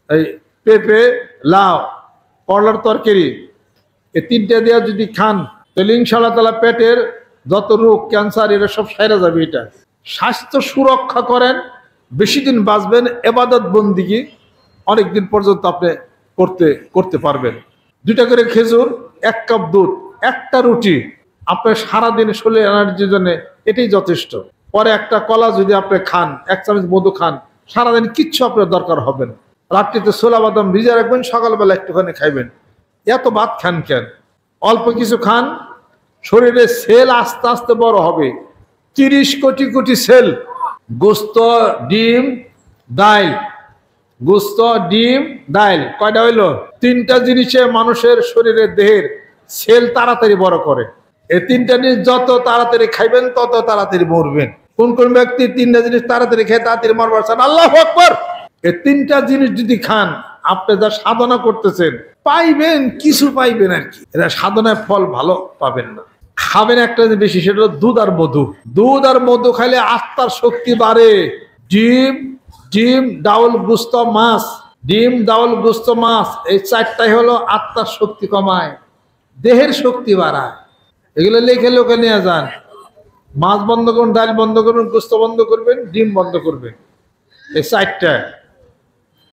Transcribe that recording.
এই পেঁপে, লাউ, করলার তরকারি, এই তিনটা দিয়ে যদি খান তাহলে ইনশাআল্লাহ তাআলা পেটের যত রোগ, ক্যান্সার, এরা সব সেরে যাবে। এটা স্বাস্থ্য সুরক্ষা করেন, বেশি দিন বাঁচবেন, ইবাদত বন্দিগি অনেক দিন পর্যন্ত আপনি করতে পারবেন। 2টা করে খেজুর, 1 কাপ দুধ, 1টা রুটি আপনার সারাদিন শরীরে এনার্জির জন্য এটাই যথেষ্ট। পরে 1টা কলা যদি আপনি খান, 1 চামচ মধু খান, সারাদিন কিচ্ছু আপনার দরকার হবে না। রাত্রিতে ছোলা বাদাম ভিজে রাখবেন, সকালবেলা একটুখানি খাইবেন। এত ভাত খান কেন? অল্প কিছু খান, শরীরে সেল আস্তে আস্তে বড় হবে। 30 কোটি কোটি সেল। গোস্ত, ডিম, ডাল, গোস্ত, ডিম, ডাল, কয়টা হইলো? 3টা জিনিসে মানুষের শরীরের দেহের সেল তাড়াতাড়ি বড় করে। এই 3টা জিনিস যত তাড়াতাড়ি খাইবেন তত তাড়াতাড়ি মরবেন। কোন কোন ব্যক্তি 3টা জিনিস তাড়াতাড়ি খেয়ে তাড়াতাড়ি মরবার চান? আল্লাহু আকবার। এই 3টা জিনিস যদি খান, আপনি যা সাধনা করতেছেন পাইবেন, কিছু পাইবেন আর কি। এটা সাধনায় ফল ভালো পাবেন না। খাবেন একটা যে বেশি, সেটা হলো দুধ আর মধু। দুধ আর মধু খাইলে আত্মার শক্তি বাড়ে। ডিম, ডাউল, গোস্ত, মাছ। ডিম, ডাউল, গোস্ত, মাছ, এই 4টাই হলো আত্মার শক্তি কমায়, দেহের শক্তি বাড়ায়। এগুলো লেখে লোকে নিয়ে যান। মাছ বন্ধ করুন, ডাল বন্ধ করুন, গোস্ত বন্ধ করবেন, ডিম বন্ধ করবেন, এই 4টা।